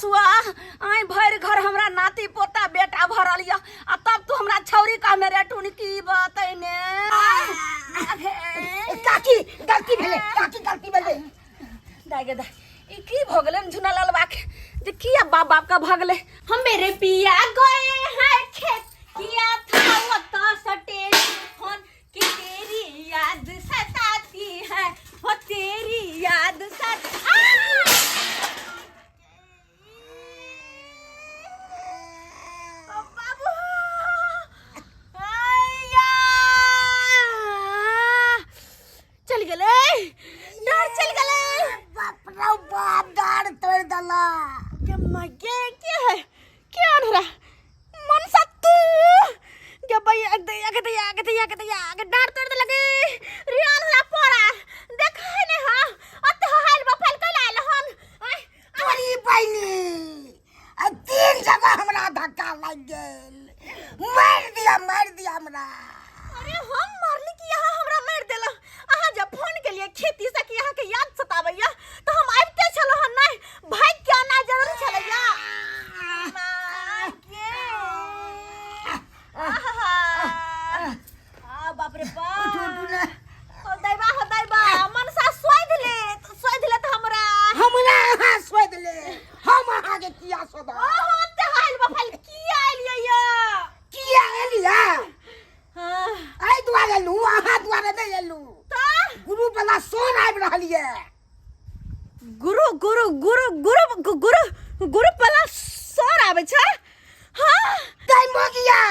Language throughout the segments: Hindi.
ससुआ आई भर घर हमरा नाती पोता बेटा भरल या आ तब तू हमरा छौरी का मेरे टुन की बात है ने काकी गलती भेले दागे दा ई की भगले झुना लाल बाके जे किया बाप बाप का भगले हम मेरे पिया गए हैं खेत किया था वो तो सटे फोन कि तेरी याद सताती है वो तेरी याद चल गले डर चल गले बाप रे बाप दाड़ तोड़ दला क्या मगे क्या है क्या अनहरा मन सत्तू क्या भाई आगे डांट तोड़ लगे रियान हरा पोरा देखा है ने हां अत हाल बफल को लाल हन तोरी बहनी तीन जगह हमरा धक्का लग गेल मार दिया हमरा अरे हम मारली कि यहाँ हमरा मार देला अहाँ जब फोन के लिए खेती से कि यहाँ के याद सतावैया तो हम आबते चलो हन नहीं भाई क्या ना जरूर चलैया बाप रे बाप हो दैबा मनसा सोध ले तो हमरा सोध ले हम अहाँ के किया सोदा ओहो ते हाल बफल किया एलिया हां आई दुआरे लू अहाँ दुआरे नहीं एलू तो गुरु वाला सोन आबि रहल ये गुरु पला सोर आबै छै हां तै मोगिया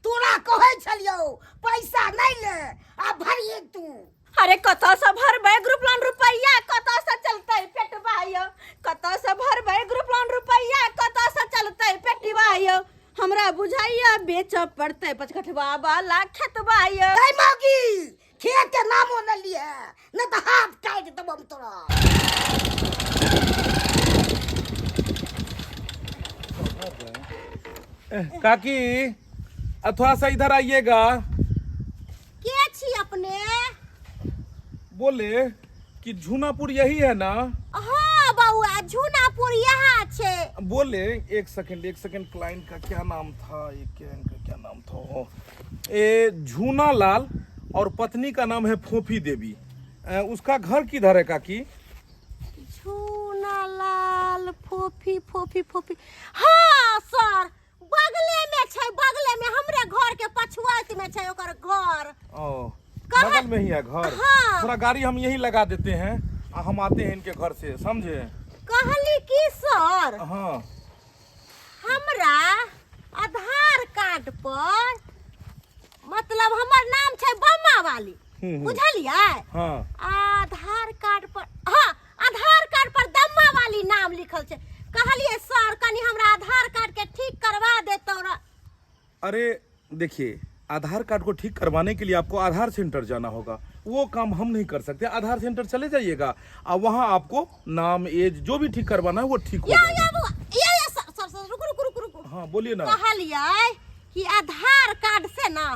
तोरा कहै छलियौ पैसा नहीं ले आ भरिए तू अरे कत से भरबै ग्रुप लोन रुपैया कत से चलतै पेटवा यो कत से भरबै ग्रुप लोन रुपैया कत से चलतै पेटवा यो हमरा बुझाइया बेच पड़तै पचकठवा वाला खेतवा यो तै मोगी खेत के नामो न लिए न त हाथ काट देबो हम तोरा काकी थोड़ा सा इधर आइएगा के छी अपने बोले कि झूनापुर यही है ना हाँ बउआ झूनापुर यहाँ छे बोले एक सेकंड क्लाइंट का क्या नाम था ये क्या नाम था ये झूना लाल और पत्नी का नाम है फोफी देवी उसका घर किधर है काकी झूना लाल फोफी हाँ सर बगले में हमरे घर के पछुआत में छै ओकर घर बगल में ही है घर हाँ। थोड़ा गाड़ी हम यही लगा देते हैं हम आते हैं इनके घर से समझे कहली की सर हाँ हमरा आधार कार्ड पर मतलब हमर नाम छै बम्मा वाली बुझलियै हाँ आधार कार्ड पर दम्मा वाली नाम लिखल छै कहलिए सर कनी हमरा आधार कार्ड के ठीक करवा देतौ रे अरे देखिए आधार कार्ड को ठीक करवाने के लिए आपको आधार सेंटर जाना होगा वो काम हम नहीं कर सकते आधार सेंटर चले जाइएगा और वहाँ आपको नाम एज जो भी ठीक करवाना है वो ठीक हो जाएगा सर रुको हाँ बोलिए ना कहलिए कि आधार कार्ड से ना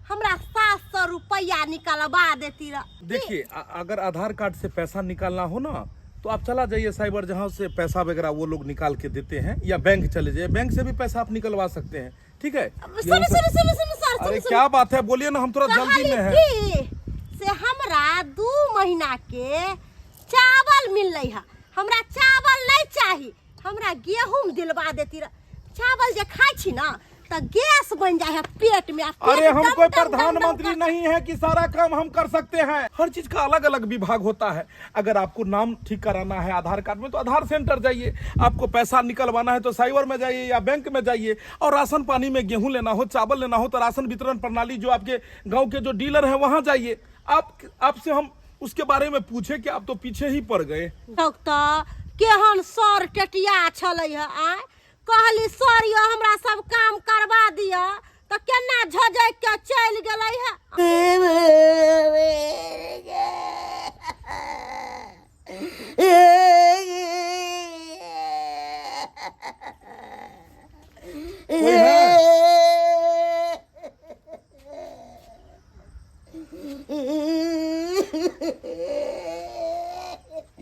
हमरा 700 रुपया निकलवा देती रह देखिए अगर आधार कार्ड से पैसा निकालना हो ना तो आप चला जाइए साइबर जहाँ से पैसा वगैरह वो लोग निकाल के देते हैं या बैंक चले जाइए बैंक से भी पैसा आप निकलवा सकते हैं ठीक है सुनो अरे क्या बात है बोलिए ना हम थोड़ा जल्दी में है से हमरा 2 महीना के चावल मिल है हमरा चावल नहीं चाहिए हमरा गेहूं दिलवा देती रह चावल जे खाई छी ना तो गैस बन जाए है पेट में अरे हम कोई प्रधानमंत्री नहीं है कि सारा काम हम कर सकते हैं हर चीज का अलग अलग विभाग होता है अगर आपको नाम ठीक कराना है आधार कार्ड में तो आधार सेंटर जाइए आपको पैसा निकलवाना है तो साइबर में जाइए या बैंक में जाइए और राशन पानी में गेहूं लेना हो चावल लेना हो तो राशन वितरण प्रणाली जो आपके गाँव के जो डीलर है वहाँ जाइए आपसे हम उसके बारे में पूछे कि आप तो पीछे ही पड़ गए डॉक्टर केहन सर टेटिया छलै है आ कहली सर यो हमरा सब काम करवा दिया तो केना झझक के चल गेलै है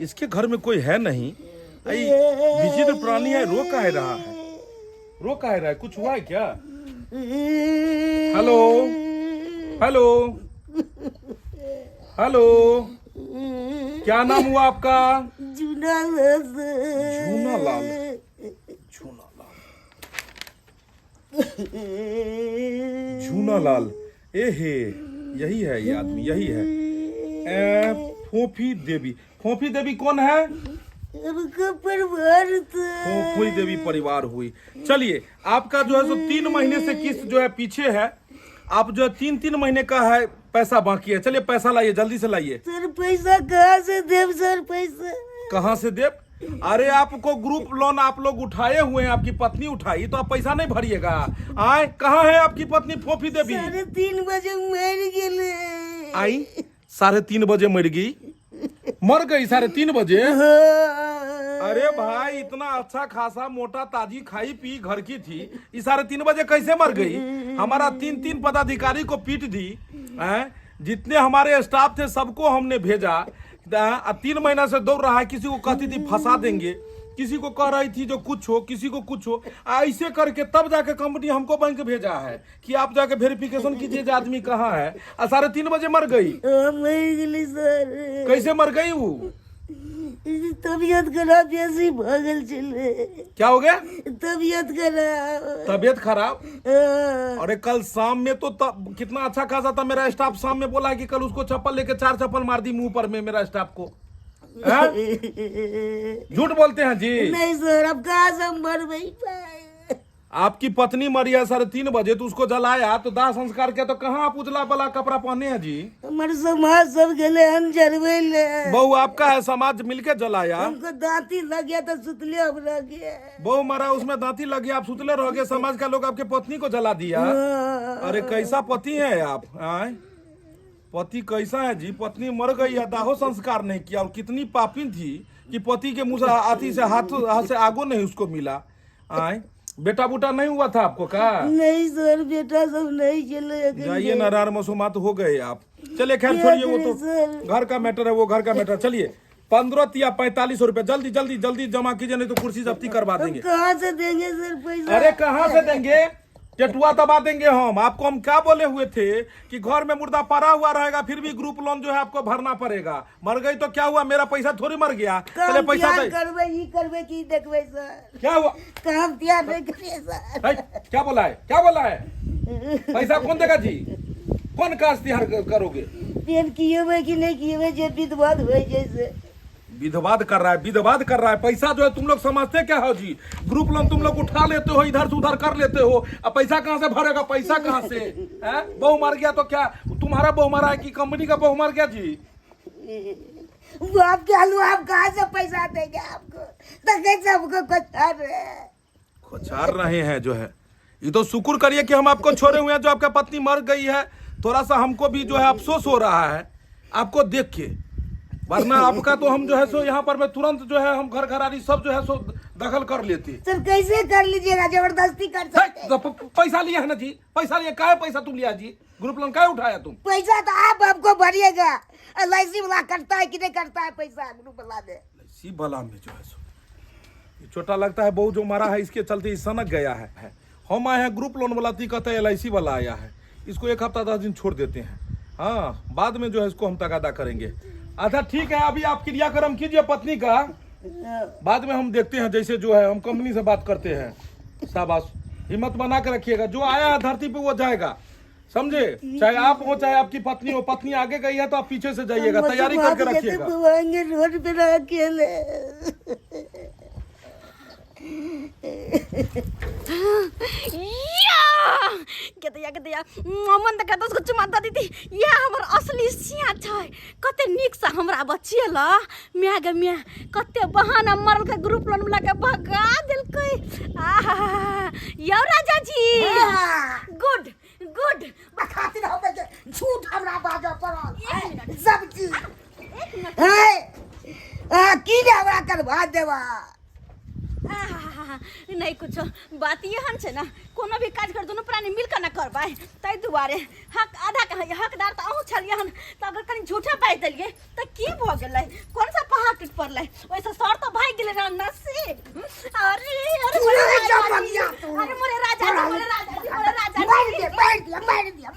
इसके घर में कोई है नहीं भाई विचित्र प्राणी है, रो काहे रहा है, रो काहे रहा है, कुछ हुआ है क्या? हेलो हेलो हेलो, क्या नाम हुआ आपका? झूना झूना लाल, झूना लाल, झूना लाल, ए हे, यही है ये आदमी, यही है। फोफी देवी, फोफी देवी कौन है? परिवार फोफी देवी परिवार हुई। चलिए, आपका जो है सो 3 महीने से किस्त जो है पीछे है, आप जो है 3-3 महीने का है पैसा बाकी है। चलिए पैसा लाइए, जल्दी से लाइए। सर पैसा कहाँ से देव सर? पैसा कहाँ से देव? अरे आपको ग्रुप लोन आप लोग उठाए हुए हैं, आपकी पत्नी उठाई, तो आप पैसा नहीं भरिएगा। आए, कहाँ है आपकी पत्नी फोफी देवी? 3:30 बजे मर गेले। आई 3:30 बजे मर गई? मर गई 3:30 बजे? अरे भाई, इतना अच्छा खासा मोटा ताजी खाई पी घर की थी, ये 3:30 बजे कैसे मर गई? हमारा 3 पदाधिकारी को पीट दी हैं? जितने हमारे स्टाफ थे सबको हमने भेजा। 3 महीना से दौड़ रहा है, किसी को कहती थी फंसा देंगे, किसी को कह रही थी जो कुछ हो, किसी को कुछ हो, ऐसे करके तब जाके कंपनी हमको बैंक भेजा है कि आप जाके वेरिफिकेशन कीजिए आदमी कहाँ है। 3:30 बजे मर गई? मर गेली सर। कैसे मर गई वो? तबियत खराब, ऐसी भागल चले। क्या हो गया? तबियत खराब। तबियत खराब? अरे कल शाम में तो कितना अच्छा खासा था मेरा स्टाफ, शाम में बोला कि कल उसको चप्पल लेके 4 चप्पल मार दी मुंह पर में मेरा स्टाफ को। झूठ बोलते हैं जी? नहीं सर, अब कहाँ से हम मर नहीं पाए। आपकी पत्नी मरी है 3:30 बजे, तो उसको जलाया, तो दाह संस्कार किया, तो कहाँ आप उजला वाला कपड़ा पहने हैं जी? हमारे समाज सब गले हम जरवेले। बहू आपका है, समाज मिलके जलाया? हमको दांती लग गया तो सुतले अब लग गया। बहू मरा, उसमें दांती लगी, आप सुतले रह गए, समाज का लोग आपके पत्नी को जला दिया। अरे कैसा पति है आप? आए, पति कैसा है जी? पत्नी मर गई है, दाहो संस्कार नहीं किया, और कितनी पापी थी कि पति के मुंह से हाथी से हाथ से आगो नहीं उसको मिला। आए, बेटा बूटा नहीं हुआ था आपको का? नहीं सर, बेटा सब नहीं चले। जाइए, नारार मसूमात हो गए आप। चलिए खैर छोड़िए, वो तो घर का मैटर है, वो घर का मैटर। चलिए 15 या 45 रुपए जल्दी जल्दी जल्दी जमा कीजिए, नहीं तो कुर्सी जब्ती करवा देंगे। कहाँ से देंगे सर पैसा? अरे कहाँ से देंगे? टेटुआ दबा देंगे हम आपको। हम क्या बोले हुए थे कि घर में मुर्दा पड़ा हुआ रहेगा, फिर भी ग्रुप लोन जो है आपको भरना पड़ेगा। मर गई तो क्या हुआ, मेरा पैसा थोड़ी मर गया। चले पैसा दे। करवे ही करवे की देखवे सर। क्या हुआ? काम त्याग नहीं करे सर। क्या बोला है, क्या बोला है? पैसा कौन देगा जी? कौन काश तिहार करोगे? पेन किए हुए कि नहीं किए हुए, जे विधवाद हुए जैसे। विधवाद कर रहा है, विधवाद कर रहा है। पैसा जो है तुम लोग समझते क्या हो जी? ग्रुप लोन तुम लोग उठा लेते हो, इधर से उधर कर लेते हो, अब पैसा कहाँ से भरेगा? पैसा कहाँ से? बहू मर गया तो क्या तुम्हारा बहू मरा है कि कंपनी का बहू मर गया जी? वो आप क्या लो, आप कहाँ से पैसा देंगे आपको? तो कैसे हमको खोचार रहे हैं जो है। ये तो शुक्र करिए कि हम आपको छोड़े हुए हैं, जो आपका पत्नी मर गई है। थोड़ा सा हमको भी जो है अफसोस हो रहा है आपको देख के, वरना आपका तो हम जो है सो यहाँ पर में तुरंत जो है हम घर घरारी सब जो है सो दखल कर लेते। सर कैसे कर लीजिएगा, जबरदस्ती कर सकते? तो पैसा लिया है ना जी? पैसा लिया, काहे पैसा तुम लिया जी? ग्रुप लोन काहे उठाया तुम? पैसा तो आप हमको भरिएगा। LIC वाला करता है कि नहीं करता है पैसा? ग्रुप वाला दे। LIC वाला में जो है सो ये छोटा लगता है, बहू जो मरा है इसके चलते सनक गया है। हम आए हैं ग्रुप लोन वाला, ती कहते हैं LIC वाला आया है, इसको 1 हफ्ता 10 दिन छोड़ देते हैं। हाँ, बाद में जो है इसको हम तगादा करेंगे। अच्छा ठीक है, अभी आप क्रियाक्रम कीजिए पत्नी का, बाद में हम देखते हैं। जैसे जो है हम कंपनी से बात करते हैं। शाबाश, हिम्मत बना के रखिएगा, जो आया है धरती पे वो जाएगा, समझे? चाहे आप हो चाहे आपकी पत्नी हो। पत्नी आगे गई है तो आप पीछे से जाइएगा, तैयारी करके रखिएगा। रोड पे अकेले केतया मन त कहता उसको चुमाता दीदी, ये हमर असली सिया छै। कते निक से हमरा बचियल म्या गे म्या, कते बहाना मरल के ग्रुप लोन वाला के भगा देलकै। आहा यौ राजा जी, गुड गुड। खातिर हो गए झूठ हमरा बाजो पड़ल सब चीज। है की रे हमरा करवा देवा? नहीं कुछ बात ये हम छे ना कोनो भी काज कर दोनों प्राणी मिलकर ना करबा तै दुआरे हक आधा के हकदार त अहू छलिए हन त अगर कनी झूठा पाइ देलिए त की भ गेलै कौन सा पहाड़ टूट पड़लै वैसे सर तो भाग गेलै ना नसीब अरे मोरे राजा मार दिया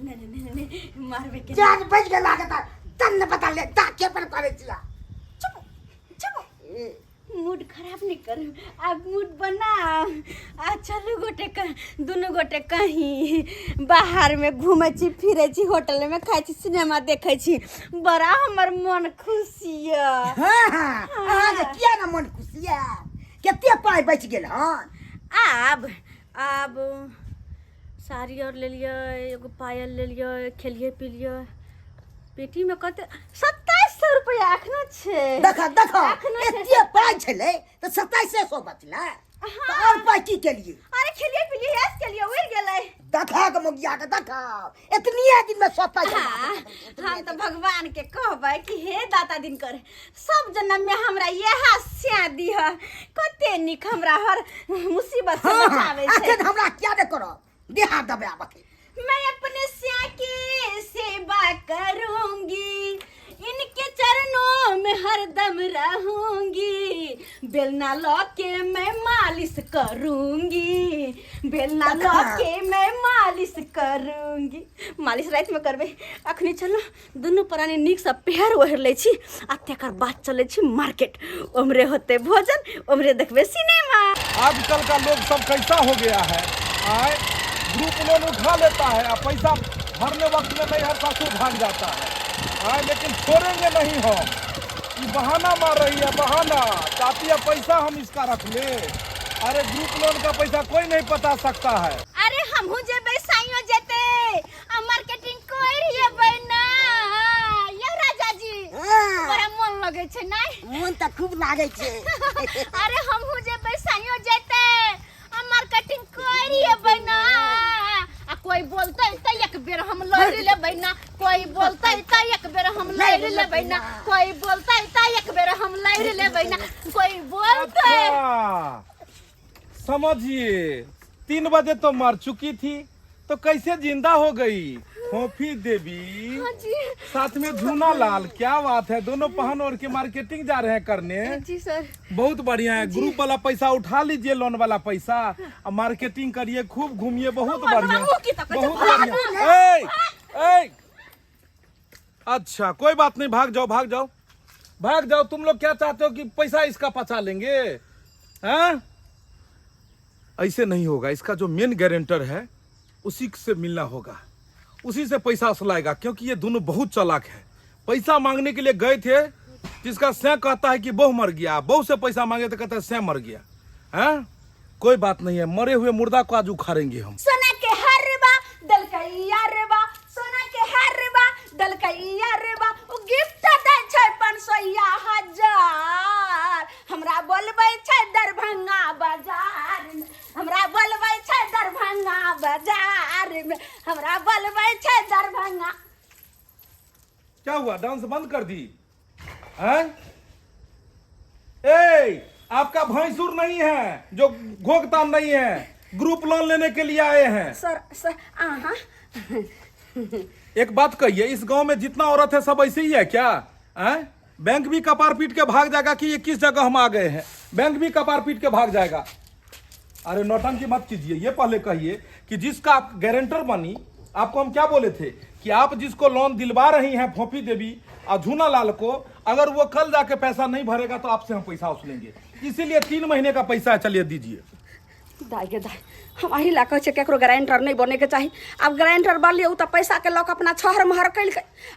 नहीं मारबे के जान बच के लागता तन्ने पता ले ताके पर करे छिया मूड खराब नहीं कर आप मूड बना आ चलू गोटे दोनों गोटे कहीं बाहर में घूमे छी फिरे छी होटल में खाई छी सिनेमा देखे छी बड़ा हमर मन खुशी है हां आज किया ना मन खुशी है केते पाई बच गेल हन अब साड़ी और ले लिया एगो पायल ले लिया खेलिए पी लिया पेटी में कते 2700 रुपया अखनो छे देखा एते पाई छले त 2700 बचला त और पाई की के लिए अरे खेलिए पी लिए ऐस के लिए उड़ गेलै देखा के मुगिया के देखा इतनी दिन में सब पाई हम तो भगवान के कहबै कि हे दाता दिन कर सब जन्म में हमरा यह स्या दिह कते निक हमरा हर मुसीबत से बचावे छै अखन हमरा क्या दे करो देहा दबे आबके मैं अपने स्या की सेवा करूंगी इनके चरणों में हरदम रहूंगी बेलना लौके मैं मालिश करूंगी बेलना लौके मैं मालिश करूंगी मालिश रात में करबे अखनी चलो दोनों प्राणी निक से पैर ओढ़ ले छी आ तकर बाद चले छी मार्केट ओमरे होते भोजन ओमरे देखबे सिनेमा आजकल का लोग सब कैसा हो गया है आए ग्रुप लोन उठा लेता है और पैसा भरने वक्त में नहीं हर सासू भाग जाता है हाँ लेकिन छोड़ेंगे नहीं हम ये बहाना मार रही है बहाना चाहती है पैसा हम इसका रख ले अरे ग्रुप लोन का पैसा कोई नहीं बता सकता है अरे हमहू जेबै साइयो जेते आ मार्केटिंग कोई बना ये राजा जी बड़ा मन लगे छे नहीं मन त खूब लागे छे अरे हमहू जेबै साइयो जेते आ मार्केटिंग कोई बना आ कोई बोलते त एक बेर हम लड़ लेबै ना कोई बोलते त एक बेर हम लड़ लेबै ना कोई बोलते त एक बेर हम लड़ लेबै ना कोई बोलते समझिए 3 बजे तो मर चुकी थी तो कैसे जिंदा हो गई फोफी देवी हाँ जी साथ में झूना लाल क्या बात है दोनों पहन और के मार्केटिंग जा रहे हैं करने जी सर बहुत बढ़िया है ग्रुप वाला पैसा उठा लीजिए लोन वाला पैसा और मार्केटिंग करिए खूब घूमिए बहुत बढ़िया बहुत बढ़िया ए अच्छा कोई बात नहीं भाग जाओ तुम लोग क्या चाहते हो कि पैसा इसका पचा लेंगे हैं ऐसे नहीं होगा इसका जो मेन गारंटर है उसी से मिलना होगा उसी से पैसा असलाएगा क्योंकि ये दोनों बहुत चालाक है पैसा मांगने के लिए गए थे जिसका सै कहता है कि बहू मर गया बहू से पैसा मांगे तो कहता है सै मर गया हैं कोई बात नहीं है मरे हुए मुर्दा को आज उखाड़ेंगे हम सोना के हरबा दलकैया रेबा सोना के हरबा दलकैया रेबा ओ गिफ्ट दे छै 500,000 हमरा बोलबै छै दरभंगा बाजार में हमरा बोलबै छै दरभंगा बाजार में हमरा बोलबै छै दरभंगा क्या हुआ डांस बंद कर दी हैं ए आपका भैंसुर नहीं है जो घोगतान नहीं है ग्रुप लोन लेने के लिए आए हैं सर एक बात कहिए इस गांव में जितना औरत है सब ऐसे ही है क्या हैं बैंक भी कपार पीट के भाग जाएगा कि ये किस जगह हम आ गए हैं बैंक भी कपार पीट के भाग जाएगा अरे नौटंकी मत कीजिए ये पहले कहिए कि जिसका आप गारंटर बनी आपको हम क्या बोले थे कि आप जिसको लोन दिलवा रही हैं फोफी देवी और झूना लाल को अगर वो कल जाके पैसा नहीं भरेगा तो आपसे हम पैसा वसूलेंगे इसीलिए 3 महीने का पैसा चलिए दीजिए दाई हमारी इलाका से केकरो गारंटर नहीं बने के चाहिए अब गारंटर बन लिया तो पैसा के लौक अपना छहर महर कैल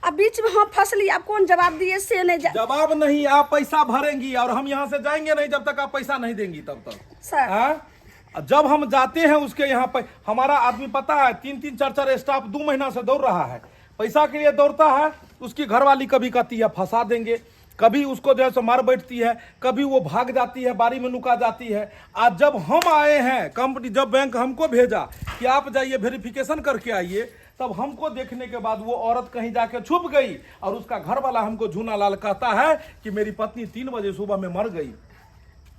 अब बीच में हम फंसली अब कौन जवाब दिए से नहीं जवाब नहीं आप पैसा भरेंगी और हम यहाँ से जाएंगे नहीं जब तक आप पैसा नहीं देंगी तब तक सर जब हम जाते हैं उसके यहाँ पे हमारा आदमी पता है 3-3 4-4 स्टाफ 2 महीना से दौड़ रहा है पैसा के लिए दौड़ता है उसकी घरवाली कभी कहती है फंसा देंगे कभी उसको जो है सो मार बैठती है कभी वो भाग जाती है बारी में लुका जाती है आज जब हम आए हैं कंपनी जब बैंक हमको भेजा कि आप जाइए वेरिफिकेशन करके आइए तब हमको देखने के बाद वो औरत कहीं जाके छुप गई और उसका घर वाला हमको झूना लाल कहता है कि मेरी पत्नी 3 बजे सुबह में मर गई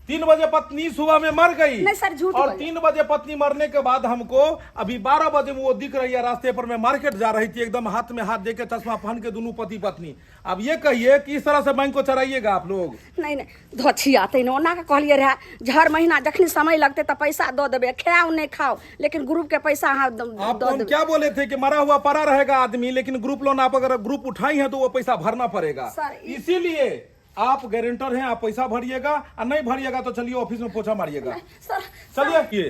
3 बजे पत्नी सुबह में मर गई। नहीं सर, झूठ और बोले। 3 बजे पत्नी मरने के बाद हमको अभी 12 बजे वो दिख रही है रास्ते पर। मैं मार्केट जा रही थी, एकदम हाथ में हाथ देके चश्मा पहन के दोनों पति पत्नी। अब ये कहिए कि इस तरह से बैंक को चलाइएगा आप लोग? नहीं नहीं धोछी आते न ओना के कहलिए रहा जे हर महीना जखनी समय लगते तो पैसा दो देबे, खाओ नहीं खाओ, लेकिन ग्रुप के पैसा अहाँ दो आपको हम देबे। क्या बोले थे कि मरा हुआ पड़ा रहेगा आदमी, लेकिन ग्रुप लोन आप अगर ग्रुप उठाई है तो वो पैसा भरना पड़ेगा। सर, इसीलिए आप गारंटर हैं, आप पैसा भरिएगा, और नहीं भरिएगा तो चलिए ऑफिस में पोछा मारिएगा। सर चलिए ये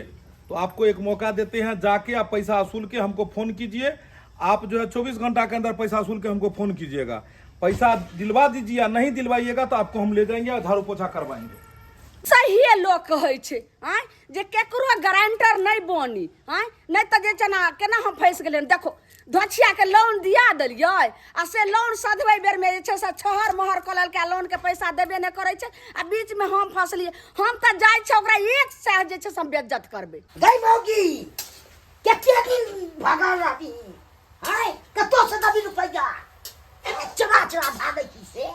तो आपको एक मौका देते हैं, जाके आप पैसा वसूल के हमको फोन कीजिए। आप जो है 24 घंटा के अंदर पैसा वसूल के हमको फोन कीजिएगा। पैसा दिलवा दीजिए, नहीं दिलवाइएगा तो आपको हम ले जाएंगे और झाड़ू पोछा करवाएंगे। सही लोग कहै छै आय जे केकरो गारंटर नहीं बनी आय, नहीं तो जे जना केना हम फंस गेलियन। देखो धोछिया के लोन दिया देलियै आ से लोन सधबै बेर में जे छै से छहर महर कलल के लोन के पैसा देबे नहीं करै छै, आ बीच में हम फंसलियै। हम त जाय छै ओकरा एक साल जे छै से हम बेइज्जत करबै। गई मौगी क्या दिन भागा रही हाय कतो से दबी रुपया चला चला भागे की से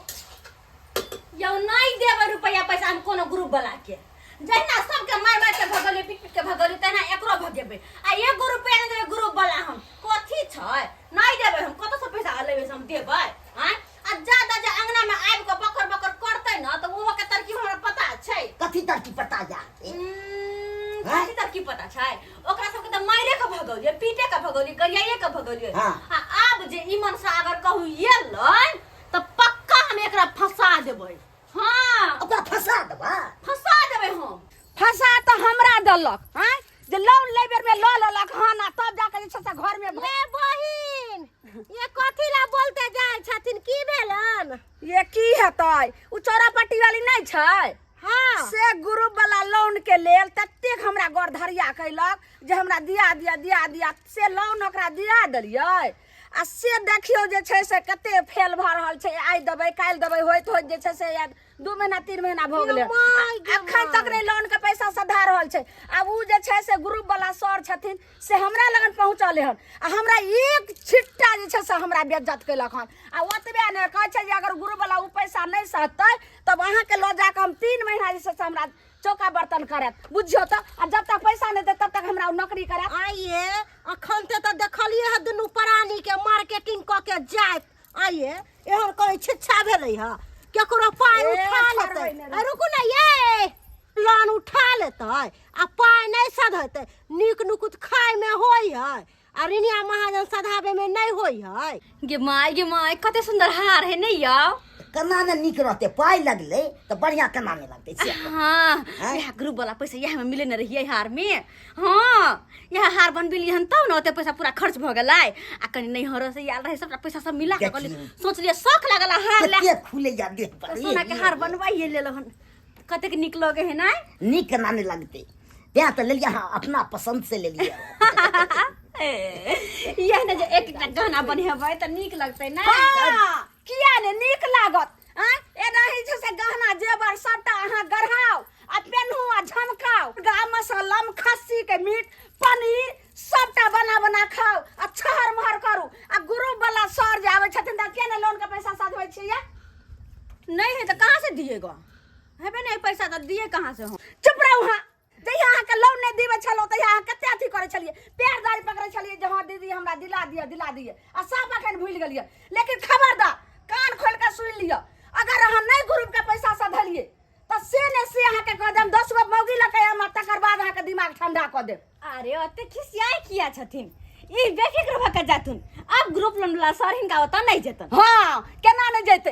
यौ नहीं देबै रुपया पैसा हम कोनो ग्रुप वाला के, जहिना सबके मार मार के भगले पीट पीट के भगले तहिना एकरो भगेबै। आ 1 रुपया नहीं देबै ग्रुप वाला हम कथी छै, नहीं देबै हम कत से पैसा लेबै हम देबै आय। आ ज्यादा जे अंगना में आबि के बकर बकर करतै न त ओहो के तरकीब हमरा पता छै। कथी तरकी पता जा कथी तरकीब पता छै, ओकरा सबके त मारे के भगलिए, पीटे के भगलिए, गरियाए के भगलिए। हाँ। आ अब जे इमन से अगर कहू ये लन त पक्का हम एकरा फंसा देबै। हां ओकरा फंसा देबा फंसा देबै हम। फंसा तो हमरा देलक हैं जे लोन ले बेर में ल लेलक हन, आ तब जाके जे छै से घर में ले बहिन ये कथी ला बोलते जाय छथिन, की भेलन? ये की हेतै, उ चौरापट्टी वाली नहीं छै हाँ से ग्रुप वाला लोन के लेल ततेक हमरा गौरधरिया कैलक जे हमरा दिया दिया दिया दिया से लोन ओकरा दिया देलियै। आ से देखियो जे छै से कते फेल भऽ रहल छै, आइ देबै काल्हि देबै होइत होइत जे छै से 2 महीना 3 महीना भऽ गेलै, अखन तक नहीं लोन के पैसा सधा रहल छै। आब उ जे छै से ग्रुप वाला सर छथिन से हमरा लगन पहुँचल हन, आ हमरा एक छिट्टा जे छै से हमरा बेइज्जत कैलक हन। आ ओतबे ने कहै छै जे अगर ग्रुप वाला उ पैसा नहीं सहतै तब अहाँ के लऽ जाके हम 3 महीना जे छै से हमरा चौका बर्तन करत, बुझियो तो। आ जब तक पैसा नहीं दे तब तक हमरा नौकरी करत। आइए अखन ते देखलिए ह दुनू प्राणी के मार्केटिंग क के जात। आइए एहन कहे छिच्छा भेलै ह केकरो पाय उठा लेतै। रुकू ना ये लोन उठा लेतै आ पाय नहीं सधतै, नीक नुकुत खाय में होय है आ ऋणिया महाजन सधाबे में नहीं होय है। गे माय कते सुंदर हार है नहीं यौ। कना ने निक रहते पाई लगले तो बढ़िया कना में लगते से हाँ यह ग्रुप वाला पैसा यह में मिले न रहिए हार में। हाँ यह हार बनबिली हन तब न ओते पैसा पूरा खर्च भ गेलै। आ कनी नहीं हरो से आयल रहे सब पैसा सब मिला के कहली सोच लिए शौक लागल हार ले के खुले जा देख पर सोना के हार बनवाइए ले हन, कते के निक लगे है ना, निक कना ने लगते त्या तो ले लिया हाँ, अपना पसंद से ले लिया यह न जे एक गहना बनेबै त निक लगतै ना। किया ने निक लागत एना ही छै से गहना जेवर सबटा अहाँ गढ़ाओ आ पेनहु आ झमकाओ, गाय मसाला खस्सी के मीट पनीर सबटा बना बना खाओ आ छहर महर करू। आ ग्रुप वाला सर जे आबै छथिन त केना लोन के पैसा सधबै छियै, नहीं है तो कहाँ से दिएगा, हेबे नहीं पैसा तो दिए कहाँ से हम। चुप रहू हाँ, जहिया अहाँ के लोन नहीं दिबै छलो तहिया अहाँ कते अथी करे छलिए, पैर दाढ़ी पकड़े छलिए जे हाँ दीदी हमरा दिला दिए आ सब अखन भूल गेलिए। लेकिन खबरदार कान खोल के सुन लियो, अगर अहाँ नहीं ग्रुप के पैसा सधलिए तो से ने से अहाँ के कह देम 10 गो मौगी लके हम तकर बाद अहाँ के दिमाग ठंडा क देब। अरे ओते खिसियाई किया छथिन ई बेफिक्र भ के जाथुन। अब ग्रुप लोन वाला सर हिनका ओता नहीं जेतन। हां केना नहीं जेते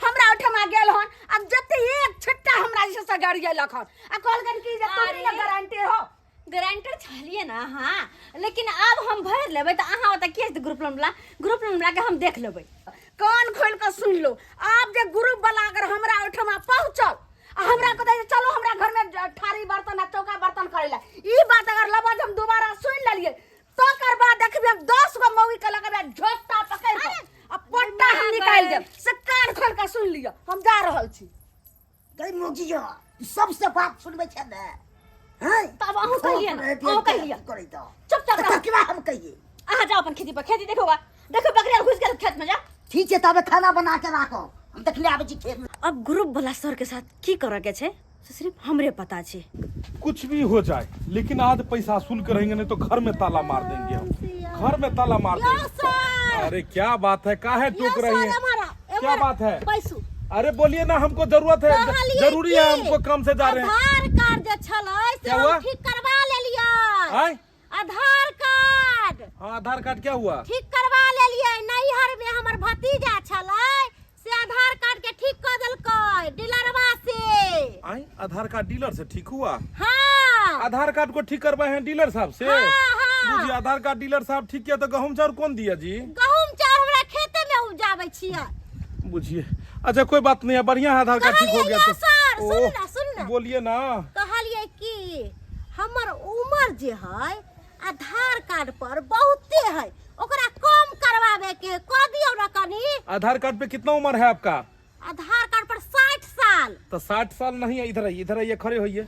हमरा ओठमा गेल हन, अब जते एक छट्टा हमरा जे से गाड़ी लखन आ कहलकन की जे तोरी ना गारंटी हो, गारंटर छलिए ना। हाँ लेकिन अब हम भर लेबै त अहाँ ओता के ग्रुप लोन वाला के हम देख लेबै। कान खोल के सुन लो, आप जे ग्रुप वाला अगर हमरा ओठमा पहुंचल आ हमरा कहते चलो हमरा घर में थारी बर्तन आ चौका बर्तन करेला, ई बात अगर लबज हम दोबारा सुन लेलिए तो कर बाद देखबे हम 10 गो मौगी के लगबे झोटा पकड़ के आ पट्टा हम निकाल देब। से कान खोल के सुन लियो, हम जा रहल छी। गई मौजिया सबसे बात सुनबे छै ने हैं तब अहू कहिए ना, अहू कहिए करे तो चुपचाप रह। तकवा हम कहिए आ जाओ अपन खेती पर, खेती देखोगा, देखो बकरिया घुस गेल खेत में जा। ठीक है तबे खाना बना के राखो, हम तक ले आबै छी खेत में। अब ग्रुप वाला सर के साथ की करे के छै से सिर्फ हमरे पता छे। कुछ भी हो जाए लेकिन आज पैसा वसूल करेंगे, नहीं तो घर में ताला मार देंगे हम, घर में ताला मार देंगे। अरे क्या बात है, काहे टोक रही है, क्या बात है? पैसू अरे बोलिए ना, हमको जरूरत है, जरूरी है, हमको काम से जा रहे हैं। आधार कार्ड जे छलै से क्या हुआ? हम ठीक करवा लेलियै। आय? आधार कार्ड हाँ, आधार कार्ड क्या हुआ? ठीक करवा लेलियै। नैहर में हमर भतीजा छलै से आधार कार्ड के ठीक कर देलकै डीलरवा से। आय? आधार कार्ड डीलर से ठीक हुआ? हाँ आधार कार्ड को ठीक करवाए हैं डीलर साहब से? हाँ। मुझे आधार कार्ड डीलर साहब ठीक किया तो गहूम चाउर कौन दिया जी? गहूम चाउर हमरा खेते में उपजाबै छियै। बुझिए, अच्छा कोई बात नहीं है, बढ़िया है, आधार कार्ड ठीक हो गया तो। सर सुन ओह, ना सुन ना, बोलिए ना। कहलिए कि हमर उम्र जे है आधार कार्ड पर बहुते है, ओकरा कम करवावे के कह दियो ना कनी। आधार कार्ड पे कितना उम्र है आपका? आधार कार्ड पर 60 साल। तो 60 साल नहीं है, इधर आइए, इधर आइए, खड़े होइए।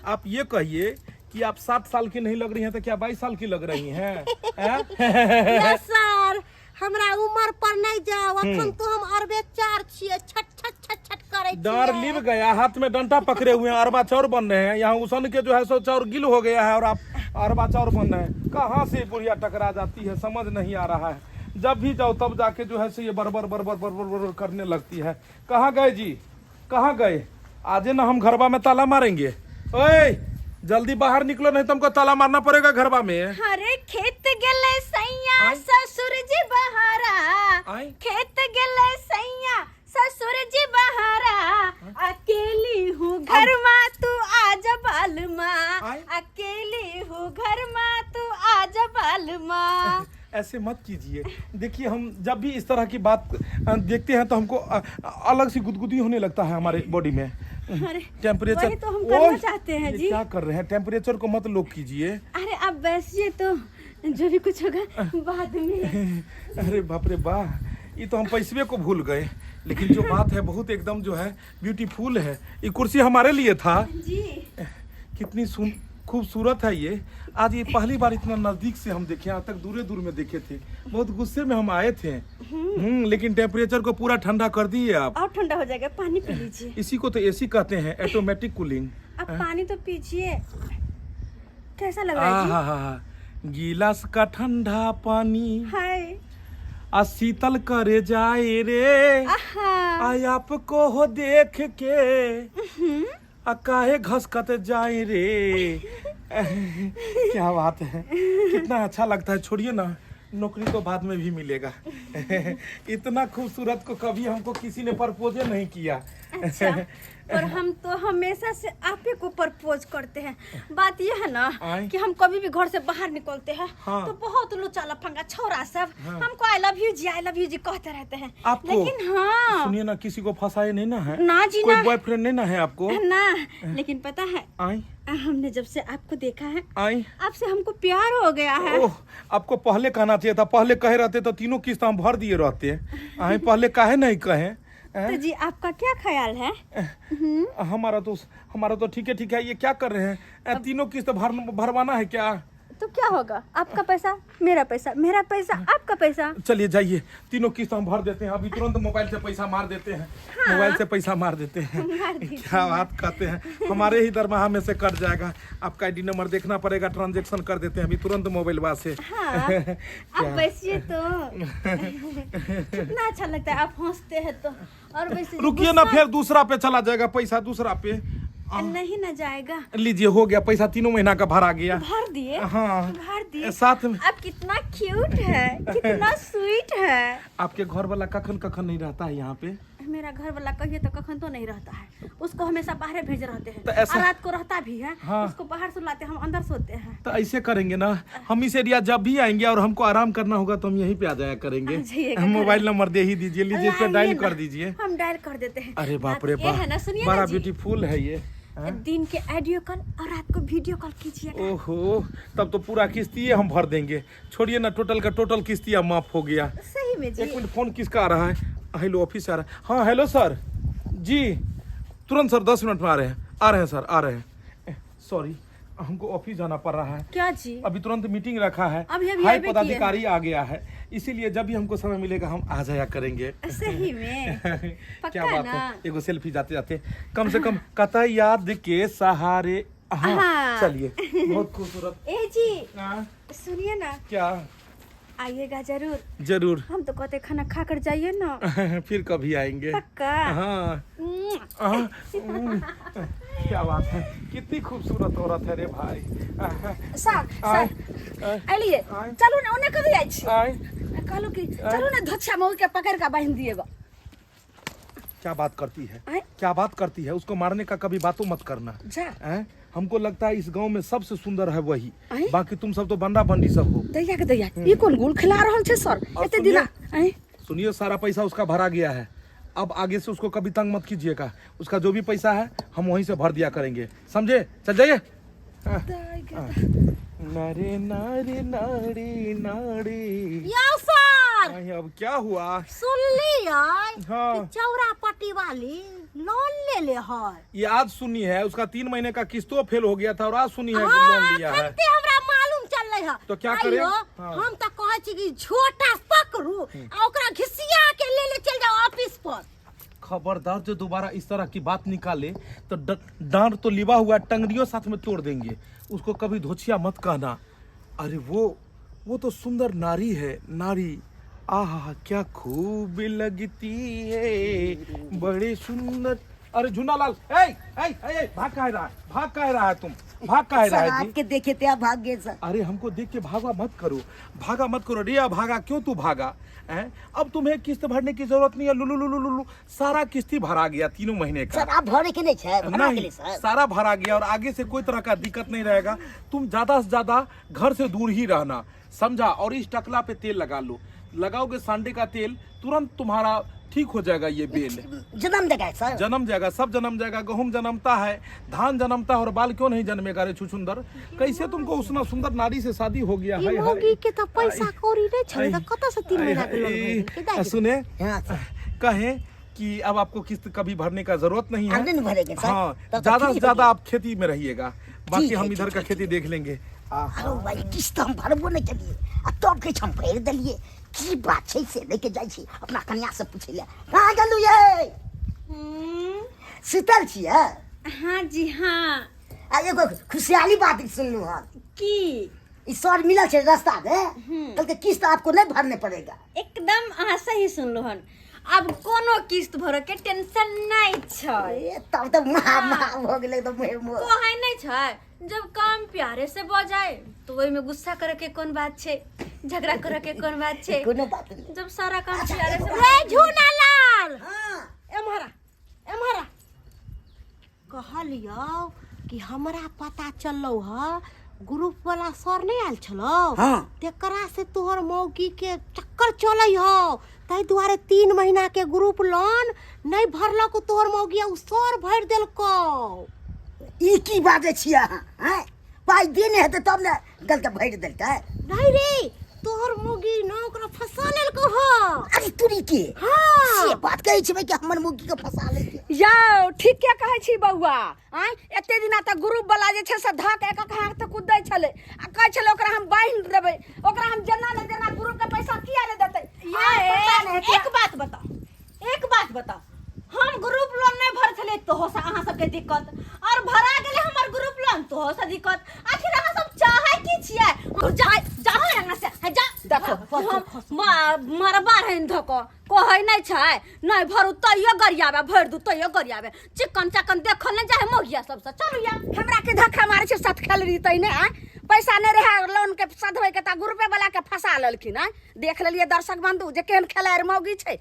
आप ये कहिए कि आप 60 साल की नहीं लग रही हैं तो क्या 22 साल की लग रही हैं? यस सर, हमरा उम्र पर नहीं जाओ, अखन तो हम अरबे 4 छिए, छट छट छट छट करे छिए। डर लिव गया, हाथ में डंडा पकड़े हुए हैं, अरबा चाउर बन रहे हैं। यहाँ उसन के जो है सो चाउर गिल हो गया है और आप अरबा चाउर बन रहे हैं। कहाँ से बुढ़िया टकरा जाती है, समझ नहीं आ रहा है। जब भी जाओ तब जाके जो है सो ये बरबर बरबर बरबर बरबर करने लगती है। कहाँ गए जी, कहाँ गए? आजे ना हम घरबा में ताला मारेंगे। ओए जल्दी बाहर निकलो, नहीं तो हमको ताला मारना पड़ेगा घरबा में। अरे खेत गेले सैया आय? ससुर जी बहारा, आय? खेत गेले सैया ससुर जी बहारा, अकेली हूँ घर में तू आजा बालमा, आय? अकेली हूँ घर में तू आजा बालमा। ऐसे मत कीजिए। देखिए, हम जब भी इस तरह की बात देखते हैं तो हमको अलग सी गुदगुदी होने लगता है हमारे बॉडी में। अरे टेम्परेचर वही तो हम करना चाहते हैं ये जी। क्या कर रहे हैं? टेम्परेचर को मत लो कीजिए। अरे अब बैठिए तो जो भी कुछ होगा बाद में। अरे बाप रे वाह, ये तो हम पैसवे को भूल गए। लेकिन जो बात है बहुत एकदम जो है ब्यूटीफुल है। ये कुर्सी हमारे लिए था जी। कितनी खूबसूरत है ये। आज ये पहली बार इतना नजदीक से हम देखे, आज तक दूर दूर में देखे थे। बहुत गुस्से में हम आए थे। लेकिन टेम्परेचर को पूरा ठंडा कर दिए आप। और ठंडा हो जाएगा, पानी पी लीजिए। इसी को तो एसी कहते हैं, ऑटोमेटिक कूलिंग। अब पानी तो पीजिए। कैसा लग रहा है जी? आहा, गिलास का ठंडा पानी हाय आ शीतल करे जाए रे, आहा। आय आपको हो देख के आ काहे घसकत जाए रे। क्या बात है, कितना अच्छा लगता है। छोड़िए ना, नौकरी तो बाद में भी मिलेगा। इतना खूबसूरत को कभी हमको किसी ने प्रपोज नहीं किया। अच्छा, पर हम तो हमेशा से आप ही को प्रपोज करते हैं। बात यह है ना आय? कि हम कभी भी घर से बाहर निकलते हैं हाँ। तो बहुत लुचा लफंगा छोरा सब हमको आई लव यू जी कहते रहते हैं। आपको? लेकिन हाँ सुनिए ना, किसी को फंसाए नहीं ना है? ना जी कोई ना। बॉयफ्रेंड नहीं ना है आपको? ना, लेकिन पता है आई हमने जब से आपको देखा है आई आपसे हमको प्यार हो गया है। ओह, आपको पहले कहना चाहिए था। पहले कहे रहते तो तीनों किस्त हम भर दिए रहते। आई पहले काहे नहीं कहे? तो जी आपका क्या ख्याल है? हमारा तो ठीक है। ये क्या कर रहे हैं? तीनों किस्त भरवाना है क्या? तो क्या होगा, आपका पैसा मेरा पैसा, मेरा पैसा आपका पैसा। चलिए जाइए, तीनों किस्त हम भर देते हैं। अभी तुरंत मोबाइल से पैसा मार देते हैं। हाँ। मोबाइल से पैसा मार देते हैं। मार दीजिए। क्या बात कहते हैं, हमारे ही दरमाहा में से कट जाएगा। आपका आईडी नंबर देखना पड़ेगा, ट्रांजैक्शन कर देते हैं अभी तुरंत मोबाइल बा से। हाँ, आप बैठिए तो कितना अच्छा लगता है, आप हंसते हैं तो। और वैसे रुकिए ना, फिर दूसरा पे चला जाएगा पैसा, दूसरा पे नहीं ना जाएगा। लीजिए, हो गया पैसा, 3 महीना का भरा गया। भर दिए? हाँ, भर दिए। साथ में आप कितना क्यूट है, कितना स्वीट है। आपके घर वाला कखन नहीं रहता है यहाँ पे? मेरा घर वाला कहिए तो कखन तो नहीं रहता है, उसको हमेशा बाहर भेज रहते हैं। तो ऐसा- और रात को रहता भी है। हाँ। उसको बाहर सुलाते हैं, हम अंदर सोते हैं। तो ऐसे करेंगे ना, हम इस एरिया जब भी आएंगे और हमको आराम करना होगा तो हम यहीं पे आ जाया करेंगे। आ जाइएगा हम घर। मोबाइल नंबर दे ही दीजिए, लीजिए, इस पे लाइए डायल ना, कर दीजिए। हम डायल कर देते हैं। अरे बाप रे बात ये है ना, बाप, सुनिए बड़ा ना जी, ब्यूटीफुल है ये। दिन के ऑडियो कॉल और रात को वीडियो कॉल कीजिएगा। ओहो, तब तो पूरा किस्ती हम भर देंगे। छोड़िए ना, टोटल का टोटल किस्ती माफ हो गया। सही में जी। एक मिनट, फोन किसका आ रहा है? हेलो, ऑफिस से आ रहा है। हाँ हेलो सर जी, तुरंत सर 10 मिनट में आ रहे हैं सर, आ रहे हैं। सॉरी, हमको ऑफिस जाना पड़ रहा है। क्या जी? अभी तुरंत मीटिंग रखा है, अभी हाई आइबे किए पदाधिकारी आ गया है। इसीलिए जब भी हमको समय मिलेगा हम आ जाया करेंगे। सही में क्या पक्का बात ना? है, एगो सेल्फी जाते जाते कम से कम कथा याद के सहारे। हाँ हाँ। चलिए, बहुत खूबसूरत। ए जी हाँ, सुनिए ना, क्या? आइएगा जरूर। जरूर। हम तो कहते खाना खा कर जाइए ना। फिर कभी आएंगे। पक्का। हाँ। क्या बात है, कितनी खूबसूरत औरत है रे भाई। सर आय, सर आइलिए, आय। चलू ना उन्हें कभी आई छी। आय, कहलू कि चलू ना धच्छा मऊ के पकड़ के बांध दिएगा। क्या बात करती है, आय। क्या बात करती है, उसको मारने का कभी बातों मत करना। जा हैं? हमको लगता है इस गांव में सबसे सुंदर है वही, आय। बाकी तुम सब तो बंदा बंदी सब हो। दैया के दैया, ये कौन गुल खिला रहल छे सर? और एते दिना आय सुनिए, सारा पैसा उसका भरा गया है। अब आगे से उसको कभी तंग मत कीजिएगा। उसका जो भी पैसा है हम वहीं से भर दिया करेंगे, समझे? चल जाइए। नारे नारे नारे नारे। या सर, आई, अब क्या हुआ? सुन लिया हाँ। कि चौरा पट्टी वाली लोन ले ले है। ये आज सुनी है, उसका 3 महीने का किस्तों फेल हो गया था और आज सुनी है कि हाँ, लोन लिया है। अखनते हमरा मालूम चल रही है। तो क्या करें? आइयो, हाँ। हम तो कहे छी कि झोटा पकड़ू आ ओकरा घिसिया के ले चल जाओ ऑफिस पर। खबरदार, जो दोबारा इस तरह की बात निकाले तो डांट तो लिवा हुआ टंगड़ियों साथ में तोड़ देंगे। उसको कभी धोचिया मत कहना। अरे वो तो सुंदर नारी है, नारी। आहा क्या खूब लगती है, बड़े सुंदर। अरे झुन्नालाल, भाग काहे रहा है, भाग काहे रहा है तुम, भाग काहे रहा सर है जी? आपके देखे थे आप भाग गए सर। अरे हमको देख के भागा मत करो, भागा मत करो। रिया भागा क्यों, तू भागा हैं? अब तुम्हें किस्त भरने की जरूरत नहीं है। लुलु लुलु लुलु, सारा किस्ती भरा गया 3 महीने का। सर आप भरे के नहीं छे, भरा के नहीं, लिए सर। सारा भरा गया और आगे से कोई तरह का दिक्कत नहीं रहेगा। तुम ज्यादा से ज्यादा घर से दूर ही रहना, समझा? और इस टकला पे तेल लगा लो, लगाओगे सांडे का तेल, तुरंत तुम्हारा ठीक हो जाएगा। ये बेल जन्म देगा सर। जन्म जाएगा, सब जन्म जाएगा। गेहूं जन्मता है, धान जन्मता है और बाल क्यों नहीं जन्मेगा रे छुछुंदर? कैसे तुमको उतना सुंदर नारी से शादी हो गया? ई हाय हाय। मोगी के तो पैसा कौड़ी नहीं छले, तो कत से 3 महीना के लोन हाय, भर के हाय। दे। सुने, हाँ सर। कहें कि अब आपको किस्त कभी भरने का जरूरत नहीं अब नहीं है। भरेंगे सर। हाँ, तब तो ज्यादा से ठीक ज्यादा है। आप खेती में रहिएगा, बाकी ठीक हम है, इधर ठीक का है, खेती देख लेंगे। अरे भाई किस्त हम भरबो नहीं चलिए, अब तो के हम भर दलिए। की बात छै से लेके जाई छी, अपना कन्या से पूछे ले कहां गेलु ये? शीतल छी है? हाँ जी हाँ। आ एगो खुशहाली बात सुनलू हन की इस सर मिलल छे रास्ता में, कल के किस्त आपको नहीं भरने पड़ेगा। एकदम अहाँ सही सुनलो हन। अब कोनो किस्त भरो के टेंशन नहीं छै। ए तब तो महा हो गेले तो मुहे मुह। कोई नहीं छै। जब काम प्यारे से ब जाए तो वही में गुस्सा करे के कौन बात छे, झगड़ा करे के कौन बात छे? कोनो बात नहीं। जब सारा काम प्यारे से रे झूनालाल, हां एम्हरा कहलियो कि हमरा पता चललो ह ग्रुप वाला सर नहीं आयल छलो। हाँ। तेकरा से तोहर मौगी के चक्कर चलै हो, तै दुआरे 3 महीना के ग्रुप लोन नहीं भरलको तोहर मौगी, उ सर भर देलको। ई की बात छिया? हैं पाई देने हेते तब ने गलत भर देलकै। नहीं रे, तोहर मौगी ना ओकरा फंसा लेलको हो। अरे तुरी के हाँ। से बात कहै छै कि हमर मुगी के फंसा ले के। यो ठीक क्या कहै छी बउआ? आय एते दिना त ग्रुप वाला जे छै से धक एक हाथ त कुदै छले आ कहै छले ओकरा हम बांध देबै, ओकरा हम जेना ले देना ग्रुप के पैसा किया ने देतै? एक बात बताओ, हम ग्रुप लोन नहीं भर छले तो हो अहाँ सबके दिक्कत, और भरा गेले हमर ग्रुप लोन तो हो से दिक्कत। आखिर अहाँ सब चाहे की छियै? जाहो यहाँ से, है जा। देखो हम मरबा रहन धको कहै नहीं छै, नहीं भरू तैयो गरियाबे, भर दू तैयो गरियाबे। चिकन चाकन देखल नहीं जाए मोगिया सबसे। चलू या हमरा के धक्का मारे छै, साथ खेल रही तै ने पैसा नहीं रहे लोन के सधबै के त ग्रुपे वाला के फंसा लेलखिन। देख लेलिए दर्शक बंधु जे केहन खेलाड़ मौगी छै।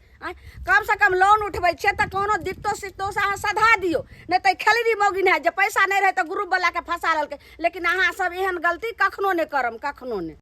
कम से कम लोन उठबै छै त कोनो दिक्कतो सिक्कतो से अहाँ सधा दियो, नहीं त खेलरी मौगी नहीं जे पैसा नहीं रहे त ग्रुप वाला के फंसा लेलकै। लेकिन अहाँ सब एहन गलती कखनो नहीं करम, कखनो नहीं।